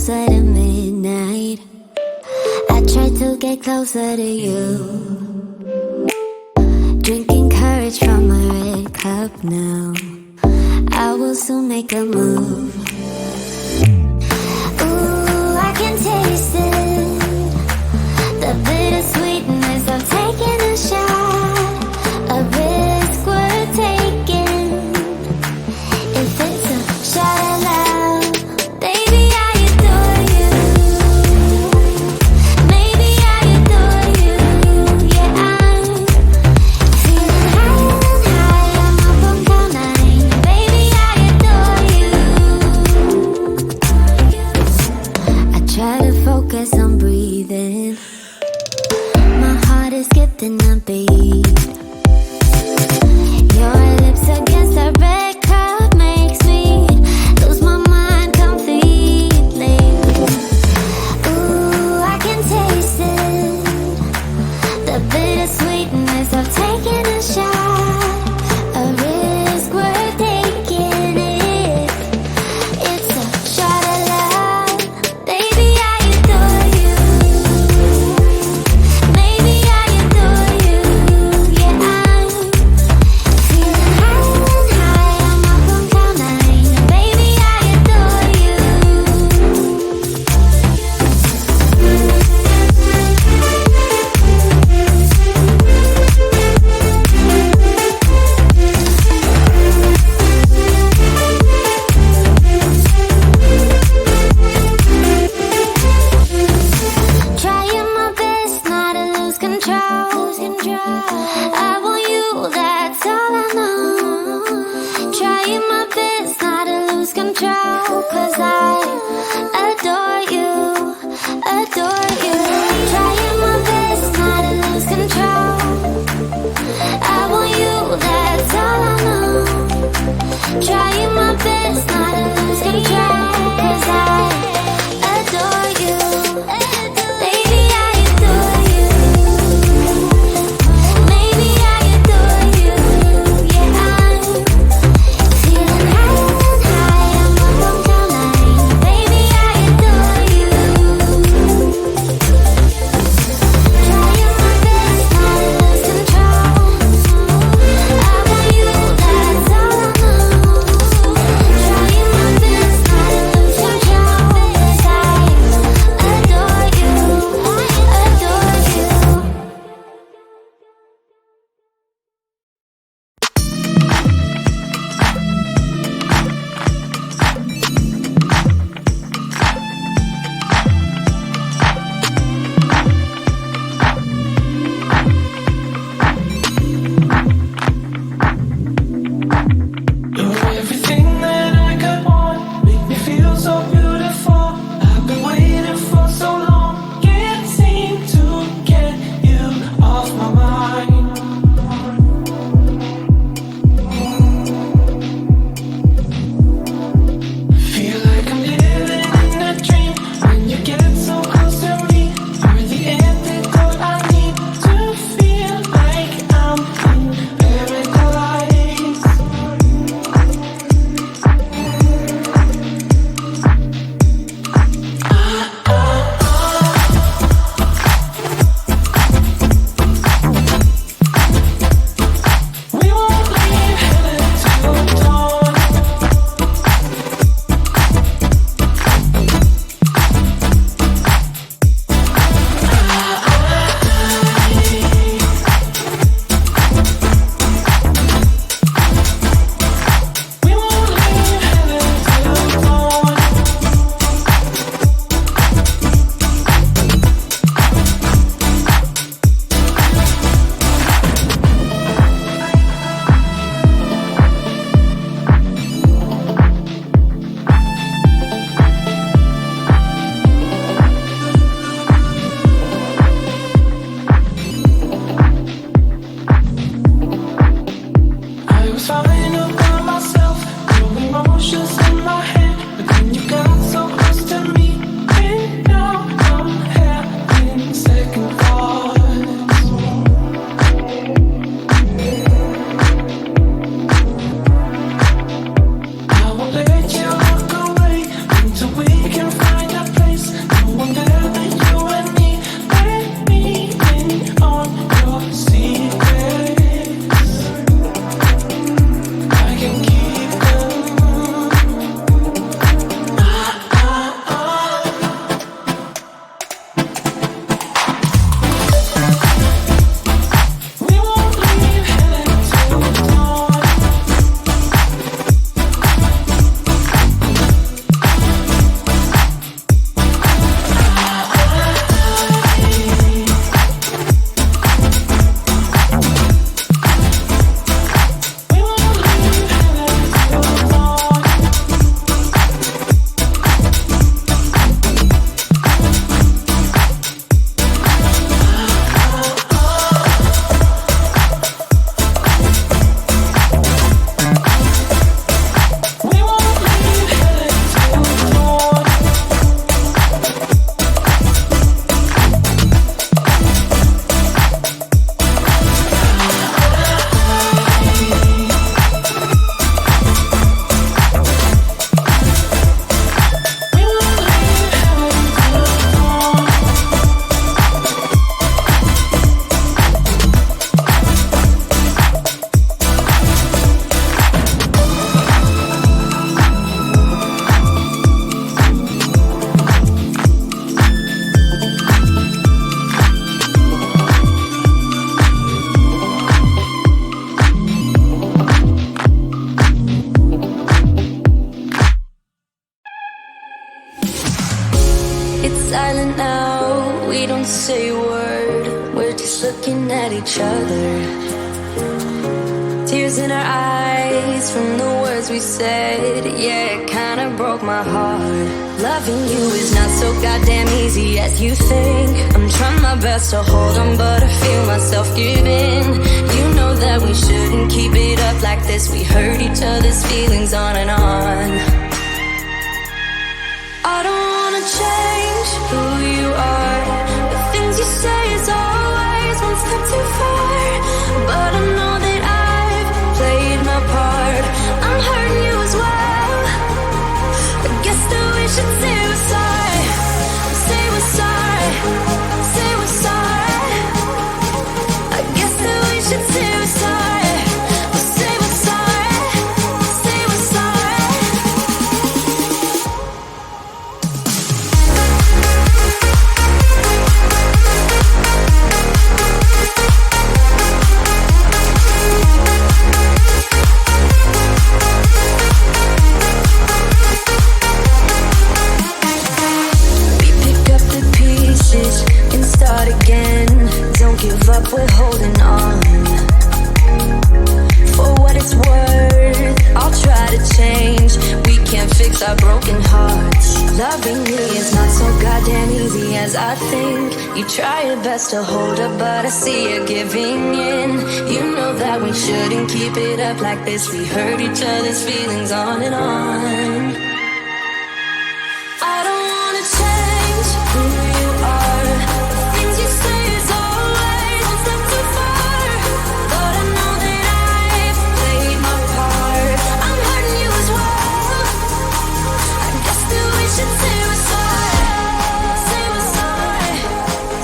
closer to midnight. I try to get closer to you. Drinking courage from my red cup now. I will soon make a move. Ooh, I can taste it. The bittersweetness of taking a shot. A risk worth taking. If it's a shot at love, baby, I adore you. Maybe I adore you. Yeah, I'm feeling higher and higher. I'm up on cloud nine. Baby, I adore you. I try to focus on breathing. My heart is skipping a beat. Your lips against a red cup makes me lose my mind completely. Ooh, I can taste it. The bittersweetness of taking a shot. A risk worth taking it. It's a shot at love. Baby, I adore you. Maybe I adore you. Yeah, I'm just looking at each other. Tears in our eyes from the words we said. Yeah, it kinda broke my heart. Loving you is not so goddamn easy as you think. I'm trying my best to hold on, but I feel myself giving. You know that we shouldn't keep it up like this. We hurt each other's feelings on and on. I don't wanna change who you are. The things you say is always one step too far. But I know that I've played my part. I'm hurting you as well. I guess that we should say we're sorry. Say we're sorry. Say we're sorry. I guess that we should say we're sorry. Say we're sorry. Say we're sorry. We pick up the pieces and start again. Don't give up, we're holding on. For what it's worth, I'll try to change. We can't fix our broken hearts. Loving me is not so goddamn easy as I think. You try your best to hold up, but I see you giving in. You know that we shouldn't keep it up like this. We hurt each other's feelings on and on. I don't wanna change who you are. The things you say is always one step too far. But I know that I've played my part. I'm hurting you as well. I guess that we should say we're sorry. Say we're sorry.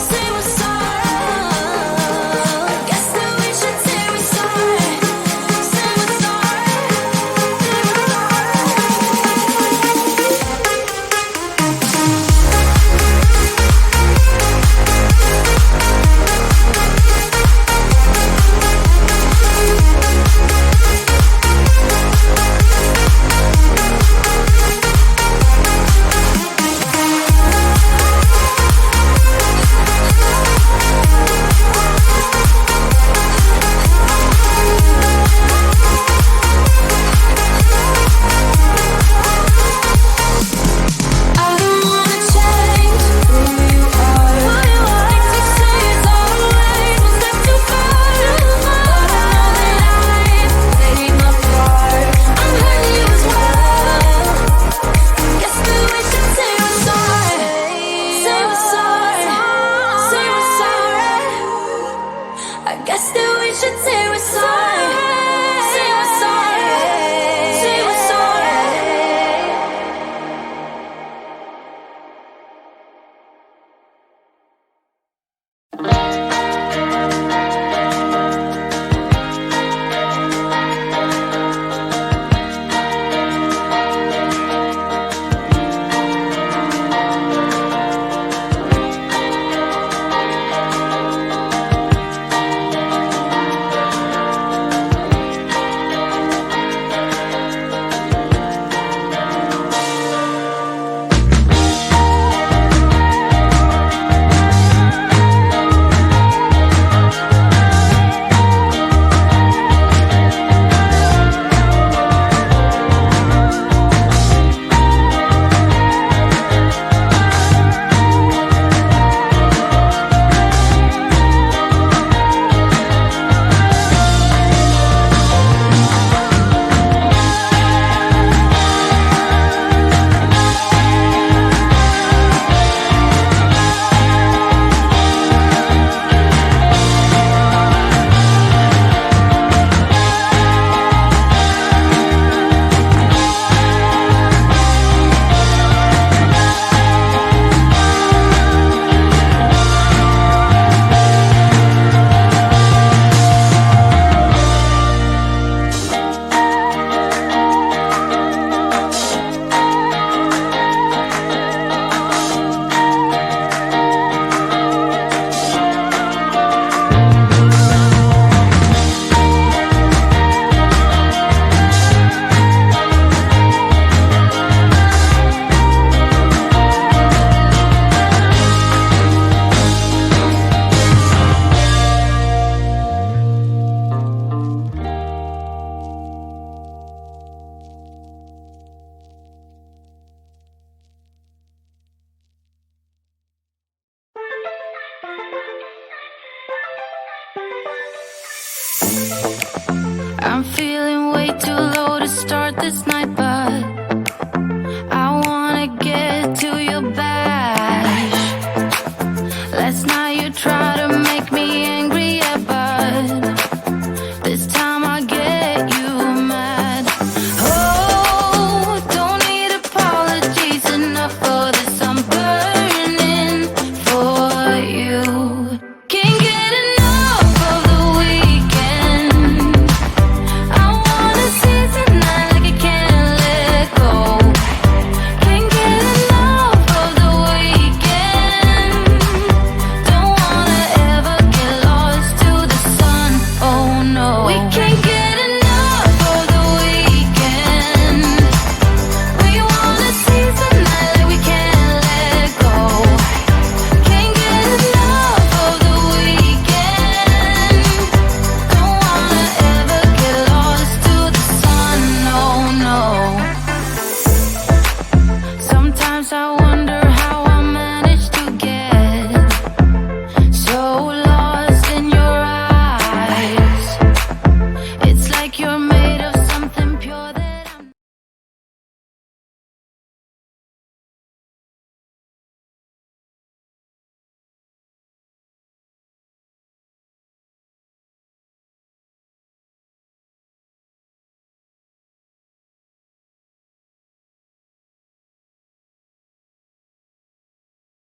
Say we're sorry. I guess that we should say we're sorry. Say we're sorry. Say we're I don't wanna change who you are. The things you say is always one step too far. But I know that I've played my part. I'm hurting you as well. Guess that we should say we're sorry. Say we're sorry. Say we're sorry. I guess that we should say we're sorry. Say we're sorry. Say we're sorry. I'm feeling way too low